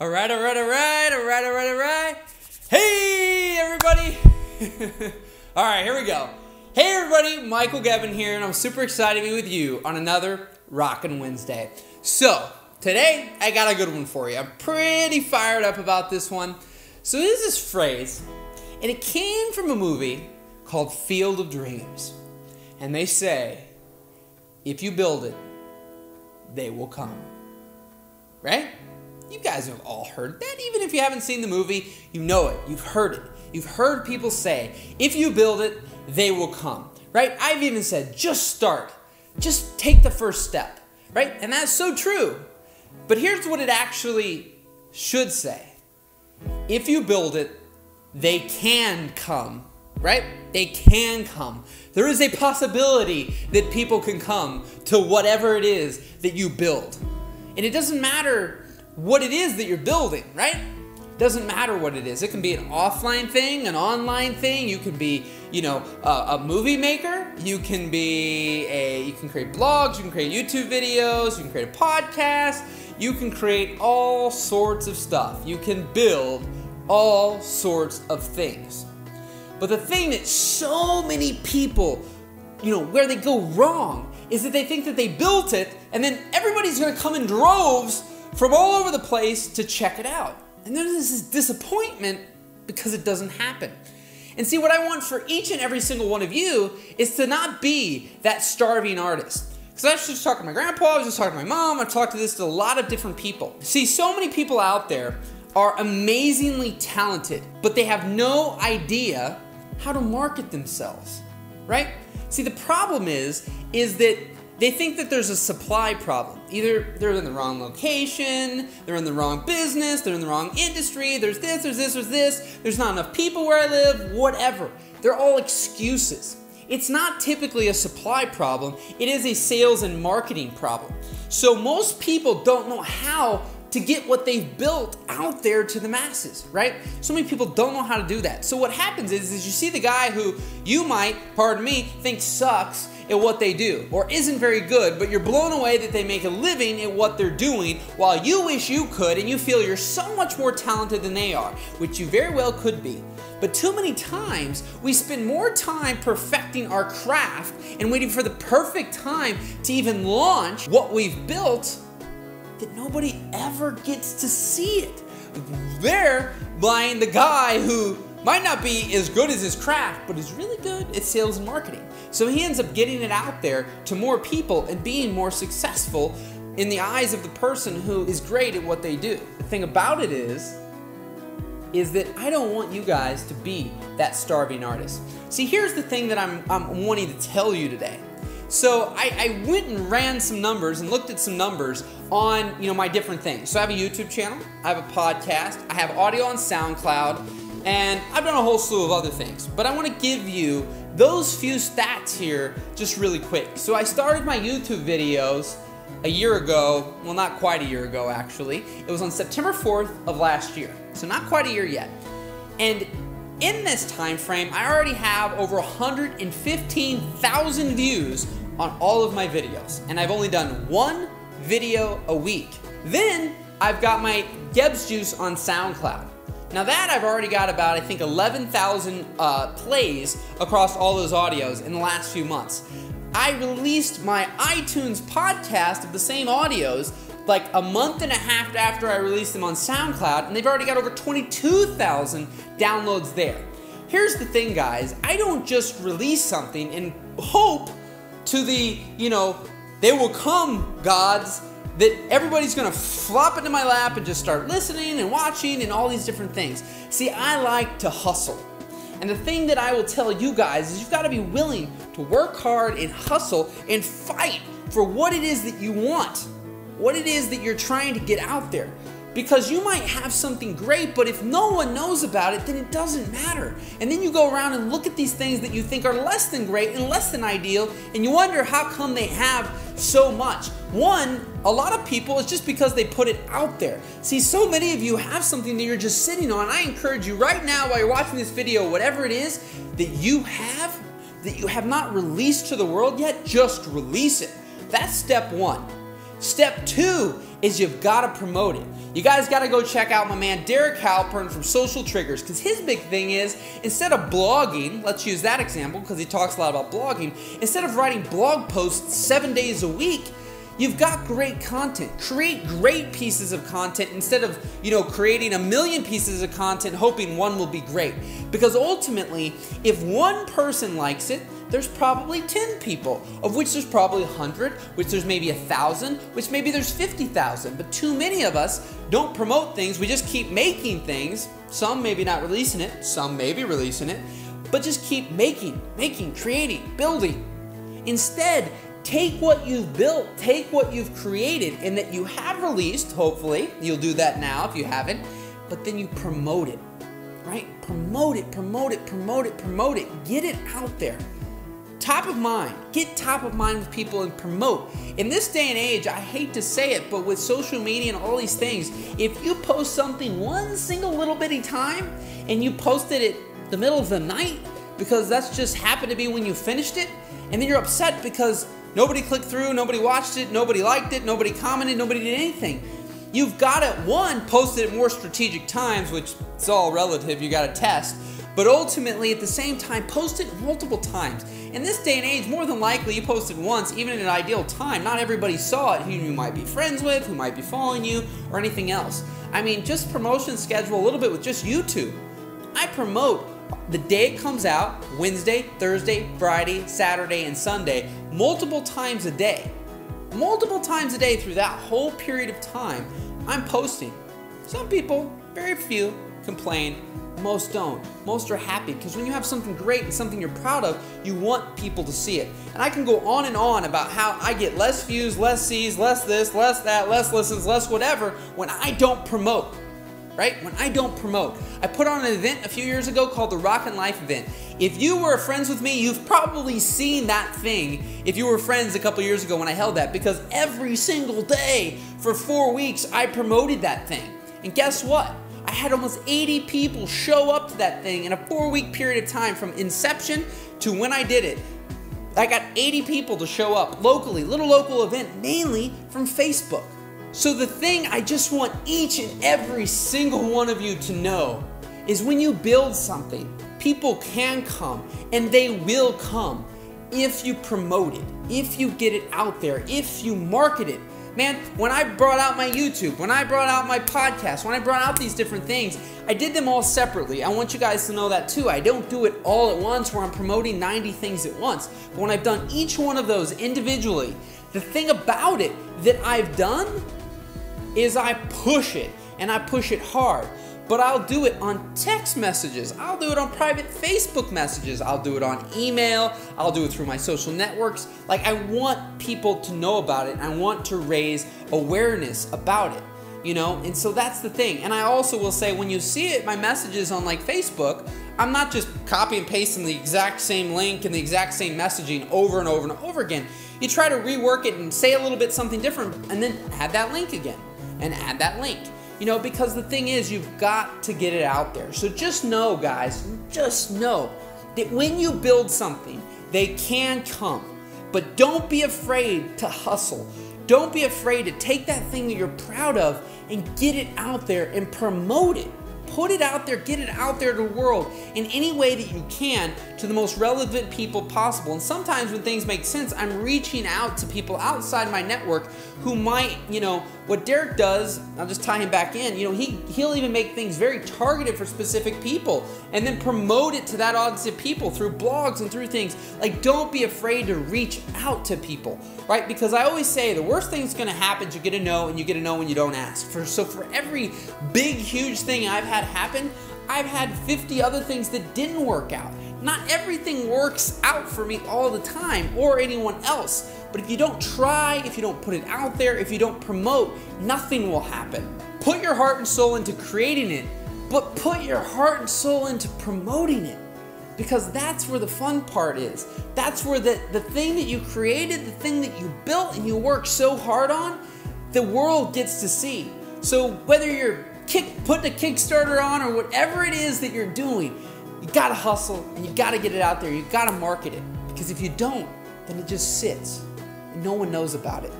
All right. Hey, everybody. All right, here we go. Hey, everybody. Michael Gavin here, and I'm super excited to be with you on another Rockin' Wednesday. So, today, I got a good one for you. I'm pretty fired up about this one. So, there's this phrase, and it came from a movie called Field of Dreams. And they say, if you build it, they will come. Right? You guys have all heard that. Even if you haven't seen the movie, you know it. You've heard it. You've heard people say, if you build it, they will come. Right? I've even said, just start. Just take the first step. Right? And that's so true. But here's what it actually should say. If you build it, they can come. Right? They can come. There is a possibility that people can come to whatever it is that you build. And it doesn't matter what it is that you're building, right? It doesn't matter what it is. It can be an offline thing, an online thing. You can be, a movie maker. You can create blogs. You can create YouTube videos. You can create a podcast. You can create all sorts of stuff. You can build all sorts of things. But the thing that so many people, where they go wrong is that they think that they built it and then everybody's going to come in droves from all over the place to check it out. And then there's this disappointment because it doesn't happen. And see, what I want for each and every single one of you is to not be that starving artist. Because I was just talking to my grandpa, I was just talking to my mom, I've talked to a lot of different people. See, so many people out there are amazingly talented, but they have no idea how to market themselves, right? See, the problem is that they think that there's a supply problem. Either they're in the wrong location, they're in the wrong business, they're in the wrong industry, there's this, there's not enough people where I live, whatever. They're all excuses. It's not typically a supply problem, it is a sales and marketing problem. So most people don't know how to get what they've built out there to the masses, right? So many people don't know how to do that. So what happens is you see the guy who you might, pardon me, think sucks at what they do or isn't very good, but you're blown away that they make a living at what they're doing while you wish you could and you feel you're so much more talented than they are, which you very well could be. But too many times we spend more time perfecting our craft and waiting for the perfect time to even launch what we've built that nobody ever gets to see it. They're buying the guy who might not be as good as his craft, but is really good at sales and marketing. So he ends up getting it out there to more people and being more successful in the eyes of the person who is great at what they do. The thing about it is that I don't want you guys to be that starving artist. See, here's the thing that I'm wanting to tell you today. So I went and ran some numbers and looked at some numbers on my different things. So I have a YouTube channel, I have a podcast, I have audio on SoundCloud, and I've done a whole slew of other things. But I want to give you those few stats here just really quick. So I started my YouTube videos a year ago, well, not quite a year ago actually. It was on September 4th of last year, so not quite a year yet. And in this time frame, I already have over 115,000 views on all of my videos, and I've only done one video a week. Then I've got my Gebs Juice on SoundCloud. Now that I've already got about, I think, 11,000 plays across all those audios in the last few months. I released my iTunes podcast of the same audios like a month and a half after I released them on SoundCloud, and they've already got over 22,000 downloads there. Here's the thing, guys. I don't just release something and hope to the, they will come gods that everybody's gonna flop into my lap and just start listening and watching and all these different things. See, I like to hustle. And the thing that I will tell you guys is you've got to be willing to work hard and hustle and fight for what it is that you want, what it is that you're trying to get out there. Because you might have something great, but if no one knows about it, then it doesn't matter. And then you go around and look at these things that you think are less than great and less than ideal, and you wonder how come they have so much. One, a lot of people, it's just because they put it out there. See, so many of you have something that you're just sitting on. I encourage you right now while you're watching this video, whatever it is that you have not released to the world yet, just release it. That's step one. Step two is you've got to promote it. You guys got to go check out my man Derek Halpern from Social Triggers, because his big thing is, instead of blogging, let's use that example because he talks a lot about blogging, instead of writing blog posts 7 days a week, you've got great content. Create great pieces of content instead of, creating a million pieces of content hoping one will be great. Because ultimately, if one person likes it, there's probably 10 people, of which there's probably 100, which there's maybe 1,000, which maybe there's 50,000. But too many of us don't promote things. We just keep making things. Some maybe not releasing it, some maybe releasing it, but just keep making, creating, building. Instead, take what you've built, take what you've created and that you have released, hopefully. You'll do that now if you haven't, but then you promote it, right? Promote it, promote it, promote it, promote it. Get it out there. Top of mind. Get top of mind with people and promote. In this day and age, I hate to say it, but with social media and all these things, if you post something one single little bitty time and you posted it the middle of the night because that's just happened to be when you finished it, and then you're upset because nobody clicked through, nobody watched it, nobody liked it, nobody commented, nobody did anything. You've got to, one, post it at more strategic times, which it's all relative, you got to test. But ultimately, at the same time, post it multiple times. In this day and age, more than likely, you posted once, even in an ideal time. Not everybody saw it, who you might be friends with, who might be following you, or anything else. I mean, just promotion schedule a little bit with just YouTube. I promote the day it comes out, Wednesday, Thursday, Friday, Saturday, and Sunday, multiple times a day. Multiple times a day through that whole period of time, I'm posting. Some people, very few, complain. Most don't. Most are happy because when you have something great and something you're proud of, you want people to see it. And I can go on and on about how I get less views, less sees, less this, less that, less listens, less whatever when I don't promote. Right? When I don't promote. I put on an event a few years ago called the Rockin' Life event. If you were friends with me, you've probably seen that thing if you were friends a couple years ago when I held that, because every single day for 4 weeks I promoted that thing. And guess what? I had almost 80 people show up to that thing in a 4-week period of time from inception to when I did it. I got 80 people to show up locally, little local event, mainly from Facebook. So the thing I just want each and every single one of you to know is when you build something, people can come and they will come if you promote it, if you get it out there, if you market it. Man, when I brought out my YouTube, when I brought out my podcast, when I brought out these different things, I did them all separately. I want you guys to know that too. I don't do it all at once where I'm promoting 90 things at once. But when I've done each one of those individually, the thing about it that I've done is I push it, and I push it hard. But I'll do it on text messages. I'll do it on private Facebook messages. I'll do it on email. I'll do it through my social networks. Like, I want people to know about it. I want to raise awareness about it, And so that's the thing. And I also will say, when you see it, my messages on like Facebook, I'm not just copy and pasting the exact same link and the exact same messaging over and over and over again. You try to rework it and say a little bit something different and then add that link again and add that link. Because the thing is, you've got to get it out there. So just know, guys, just know that when you build something, they can come. But don't be afraid to hustle. Don't be afraid to take that thing that you're proud of and get it out there and promote it. Put it out there, get it out there to the world in any way that you can to the most relevant people possible. And sometimes when things make sense, I'm reaching out to people outside my network who might, what Derek does, I'll just tie him back in, he'll even make things very targeted for specific people and then promote it to that audience of people through blogs and through things. Like, don't be afraid to reach out to people, right? Because I always say the worst thing that's going to happen is you get a no, and you get a no when you don't ask. So for every big, huge thing I've had happen, I've had 50 other things that didn't work out. Not everything works out for me all the time or anyone else. But if you don't try, if you don't put it out there, if you don't promote, nothing will happen. Put your heart and soul into creating it, but put your heart and soul into promoting it. Because that's where the fun part is. That's where the thing that you created, the thing that you built and you worked so hard on, the world gets to see. So whether you're putting a Kickstarter on or whatever it is that you're doing, you gotta hustle and you gotta get it out there. You gotta market it. Because if you don't, then it just sits and no one knows about it.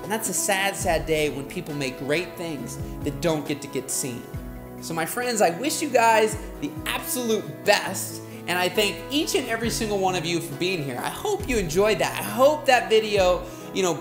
And that's a sad, sad day when people make great things that don't get seen. So my friends, I wish you guys the absolute best, and I thank each and every single one of you for being here. I hope you enjoyed that. I hope that video,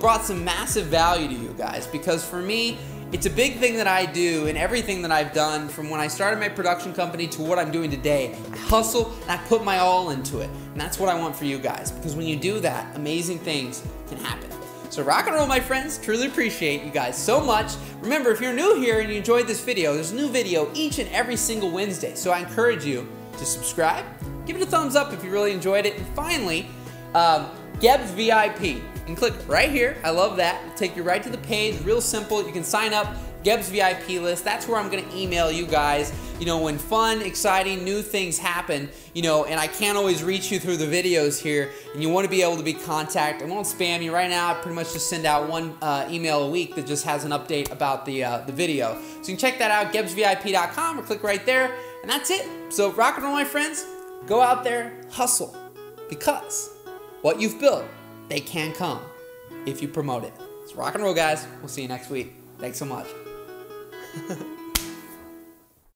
brought some massive value to you guys, because for me, it's a big thing that I do, and everything that I've done from when I started my production company to what I'm doing today. I hustle and I put my all into it. And that's what I want for you guys, because when you do that, amazing things can happen. So rock and roll, my friends. Truly appreciate you guys so much. Remember, if you're new here and you enjoyed this video, there's a new video each and every single Wednesday. So I encourage you to subscribe, give it a thumbs up if you really enjoyed it, and finally, Gebs VIP. And click right here. I love that. It'll take you right to the page. Real simple. You can sign up. Gebs VIP list. That's where I'm going to email you guys, when fun, exciting, new things happen, and I can't always reach you through the videos here, and you want to be able to be contacted. I won't spam you right now. I pretty much just send out one email a week that just has an update about the video. So you can check that out, gebsvip.com, or click right there, and that's it. So rock and roll, my friends. Go out there, hustle, because what you've built, they can come if you promote it. So rock and roll, guys. We'll see you next week. Thanks so much.